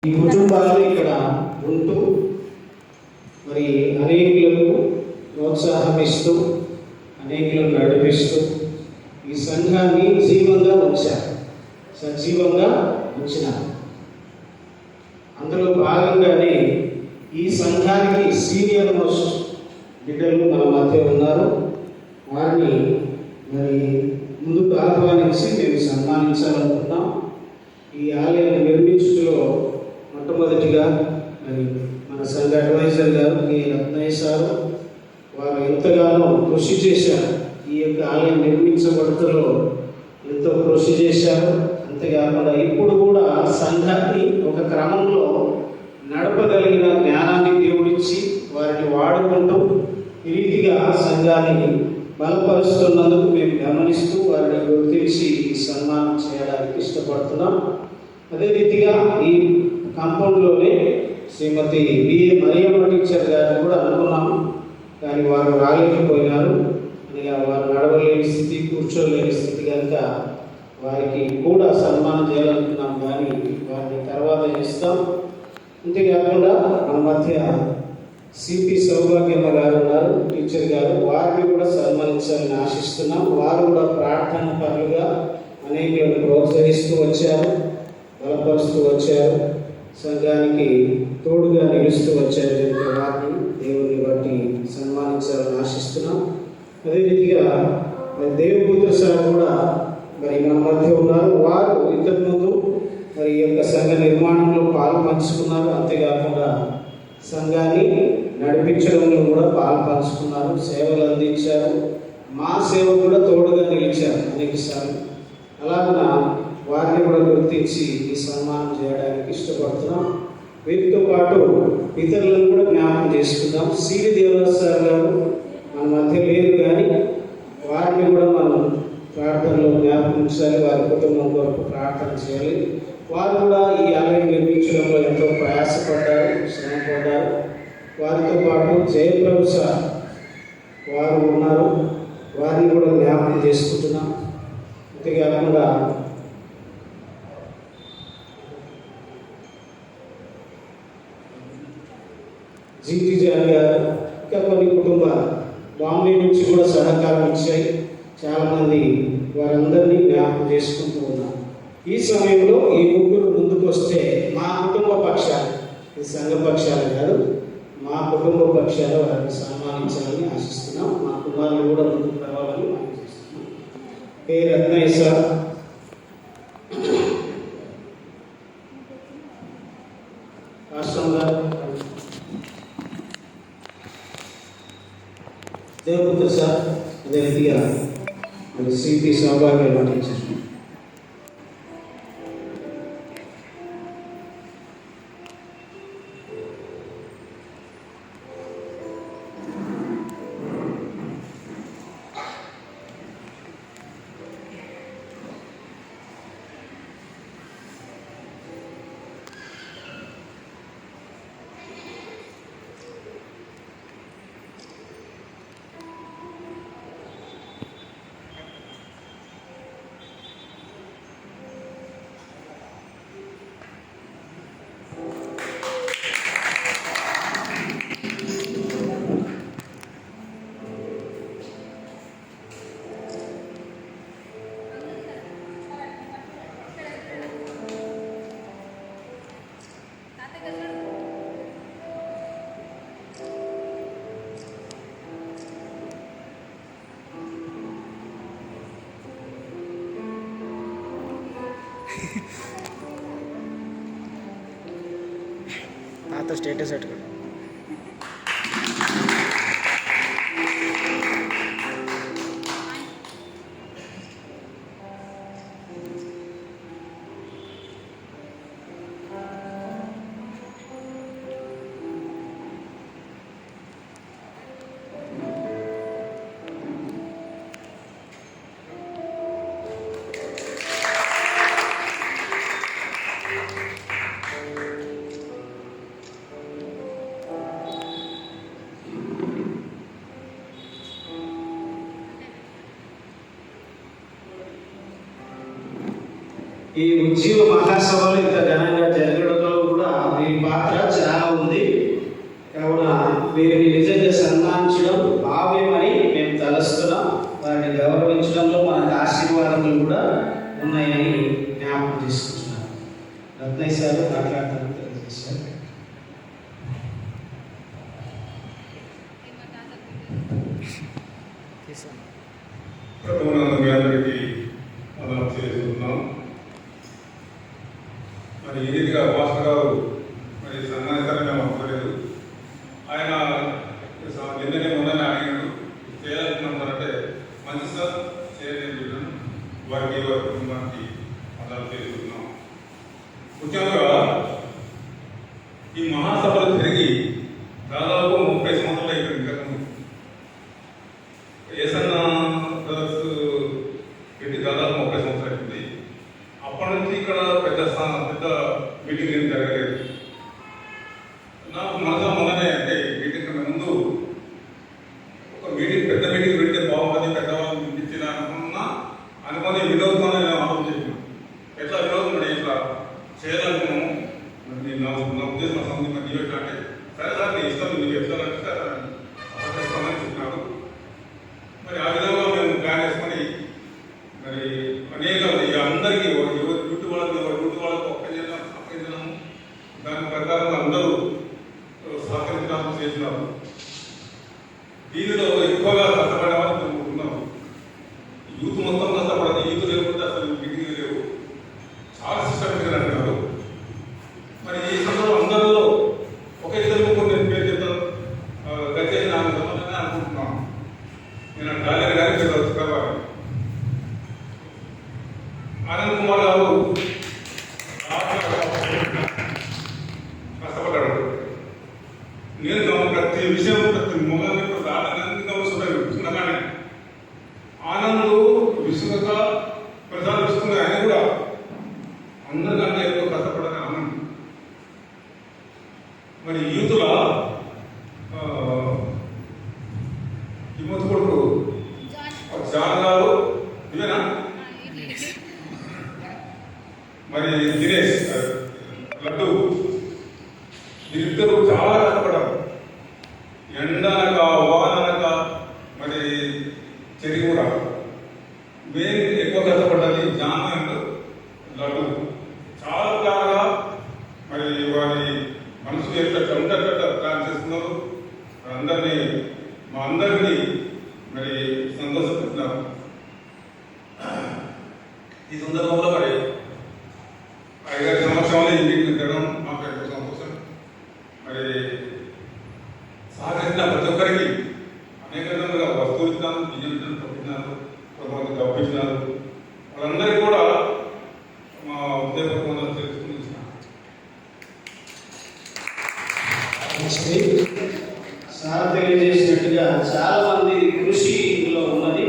ఈ కుటుంబాలు ఇక్కడ ఉంటూ మరి అనేకులకు ప్రోత్సాహం ఇస్తూ అనేకులను నడిపిస్తూ ఈ సంఘాన్ని జీవంగా ఉంచారు, సజీవంగా ఉంచినారు. అందులో భాగంగానే ఈ సంఘానికి సీనియర్ మోస్ట్ బిడ్డలు మన మధ్య ఉన్నారు. వారిని మరి ముందుకు ఆహ్వానించి మేము సన్మానించాలనుకున్నాం. ఈ ఆలయం నిర్మించుటలో మొట్టమొదటిగా మరి మన సంఘ అడ్వైజర్ గారు కె రత్నయ్య సారు వారు ఎంతగానో కృషి చేశారు. ఈ యొక్క ఆలయం నిర్మించబడుటలో ఎంతో కృషి చేశారు. అంతేకాకుండా ఇప్పుడు కూడా సంఘాన్ని ఒక క్రమంలో నడపగలిగిన జ్ఞానాన్ని దేవుడిచ్చి వారిని వాడుకుంటూ ఈ రీతిగా సంఘాన్ని బలపరుస్తున్నందుకు మేము గమనిస్తూ వారిని గుర్తించి సన్మానం చేయడానికి ఇష్టపడుతున్నాం. అదే రీతిగా ఈ కాంపౌండ్లోనే శ్రీమతి బిఏ మరియమ్మ టీచర్ గారిని కూడా అనుకున్నాము, కానీ వారు రాలేకపోయినారు. అనగా వారు నడవలేని స్థితి, కూర్చోలేని స్థితి కనుక వారికి కూడా సన్మానం చేయాలనుకున్నాం, కానీ వారిని తర్వాత చేస్తాం. అంతేకాకుండా మన మధ్య సిపి సౌభాగ్యమ్మ గారు ఉన్నారు, టీచర్ గారు. వారిని కూడా సన్మానించాలని ఆశిస్తున్నాం. వారు కూడా ప్రార్థన పరులుగా అనేకులను ప్రోత్సహిస్తూ వచ్చారు, బలపరుస్తూ వచ్చారు, సంఘానికి తోడుగా నిలుస్తూ వచ్చారు. వారిని దేవుని బట్టి సన్మానించాలని ఆశిస్తున్నాం. అదే రీతిగా మరి దేవపుత్ర సార్ కూడా మరి మన మధ్య ఉన్నారు. వారు ఇంతకుముందు మరి ఈ యొక్క సంఘ నిర్మాణంలో పాలు పంచుకున్నారు. అంతేకాకుండా సంఘాన్ని నడిపించడంలో కూడా పాలు పంచుకున్నారు, సేవలు అందించారు. మా సేవ కూడా తోడుగా నిలిచారు అనేకసార్లు. అలాగన వారిని కూడా గుర్తించి ఈ సన్మానం చేయడానికి ఇష్టపడుతున్నాం. వీరితో పాటు ఇతరులను కూడా జ్ఞాపకం చేసుకుందాం. సివి దేవరాజ్ సార్ గారు మన మధ్య లేరు, కానీ వారిని కూడా మనం ప్రార్థనలో జ్ఞాపకించాలి. వారి కుటుంబం కొరకు ప్రార్థన చేయాలి. వారు కూడా ఈ ఆలయం నిర్మించడంలో ఎంతో ప్రయాసపడ్డారు, శ్రమపడ్డారు. వారితో పాటు జయప్రభు సార్ వారు ఉన్నారు, వారిని కూడా జ్ఞాపకం చేసుకుంటున్నాం. అంతేకాకుండా జీటీ జాన్ గారు, ఇంకా కొన్ని కుటుంబాలు బాంబే నుంచి కూడా సహకారం ఇచ్చాయి. చాలామంది వారందరినీ జ్ఞాపకం చేసుకుంటూ ఉన్నారు. ఈ సమయంలో ఈ ముగ్గురు ముందుకు వస్తే మా కుటుంబ పక్షాలు, ఈ సంఘ పక్షాలు కాదు, మా కుటుంబ పక్షాలు వారిని సన్మానించాలని ఆశిస్తున్నాం. మా కుమారులు కూడా ముందుకు రావాలని ఆశిస్తున్నాం. కె రత్నయ్య సార్, రాష్ట్రం గారు, దేవపుత్ర సార్, అదే రీతిగా మరి సిపి సౌభాగ్యం టీచర్. తాత స్టేటస్ అట్టుకోండి. ఈ ఉజ్జీవ మహాసభలు ఇంత ఘనంగా జరగడంలో కూడా చేశారు, మాట్లాడతారని తెలియజేశారు. మీ అందరికీ అదనం చేస్తున్నాం. మరి ఈ రీతిగా భాస్కర్ గారు మరి సన్మానిస్తారని మేము అనుకోలేదు. ఆయన నిన్ననే మొన్ననే అడిగాడు, చేయాలనుకుంటున్నారంటే మంచి సార్ చేయలేదు, వారికి వారి కుటుంబానికి అదనం చేస్తున్నాం. ముఖ్యంగా ఈ మహాసభలు తిరిగి దాదాపు 30 సంవత్సరాలు అయిపోయింది. ఇంతకుముందు ఏసన్న బ్రదర్స్ పెట్టి దాదాపు 30 సంవత్సరాలు అయింది. అప్పటి నుంచి ఇక్కడ పెద్ద మీటింగ్ ఏం జరగలేదు. నాకు మొన్ననే అంటే మీటింగ్ కన్నా ముందు ఒక మీటింగ్, పెద్ద మీటింగ్ పెడితే బాగుంటుంది, పెద్దవాళ్ళు నిండించిన అనుకుని వినోదం నేను ఆలోచించాను. ఎట్లా వినోదం అంటే ఇట్లా చేయాలనుకున్నాము. నా ఉద్దేశం సంబంధించిన నీవెట్లా అంటే సరే సార్ నీ ఇష్టం, నీకు చెప్తానంటే సహకరిస్తామని చెప్పినారు. మరి ఆ విధంగా మేము ప్లాన్ చేసుకొని మరి అనేక అందరికీ ఎవరి డ్యూటీ వాళ్ళకు ఒక్కజనాము దాని ప్రకారం అందరూ సహకరించడానికి చేసినారు. దీనిలో ఎక్కువగా కష్టపడే వాళ్ళు కోరుకుంటున్నాము. యూత్ మొత్తం కష్టపడదు, యూత్ లేకపోతే అసలు మీటింగ్ లేవు, చాలా సిస్టమేటిక్గా అంటున్నారు. మరి ఈ సందర్భంలో అందరిలో ఒక ఇద్దరు ముగ్గురు నేను పేరు చెప్తాను, గచ్చేసి నాకు సంబంధంగా అనుకుంటున్నాను. నేను డాలర్ గారి చదవాలి. ఆనంద్ కుమార్ గారు కష్టపడ్డాడు. నేను ప్రతి విషయం ప్రతి మొదలు చిన్నగానే ఆనంద్ విసుగక ప్రసాద్ ఇస్తుంది. ఆయన కూడా అందరికంటే ఎక్కువ కష్టపడని ఆనంద్. మరి యూత్లో హిమ్మత్ కొడుకు జాన్ గారు ఇవేనా, మరి దినేష్ లడ్డు, వీరిద్దరూ చాలా కష్టపడ్డారు. ఎండనక వాననక మరి చెరి కూడా మెయిన్ ఎక్కువ కష్టపడ్డది జాన్ అండ్ లడ్డు. చాలా బాగా మరి వారి మనసు ఎట్లా ఉండేటట్టు ప్లాన్ చేస్తున్నారు. మా అందరినీ మరి సంతోషపెట్టినారు. ఈ సందర్భంలో మరి 5 సంవత్సరాలు ఈ మీటింగ్ జరగడం మాకు ఎంతో సంతోషం. మరి సహకరించిన ప్రతి ఒక్కరికి అనేక విధంగా వస్తువులు ఇచ్చినారు, బియ్యం ఇచ్చినారు, పంపించినారు, కొంతమంది డబ్బు ఇచ్చినారు. వాళ్ళందరికీ కూడా మా ఉద్యోగం తెలుసుకుని ఇచ్చినారు. సార్ తెలియజేసినట్టుగా చాలా మంది కృషి ఇందులో ఉన్నది,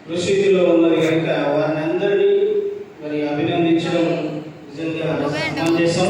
కృషి ఇందులో ఉన్నది కనుక వారిని అందరినీ మరి అభినందించడం నిజంగా సమంజసం.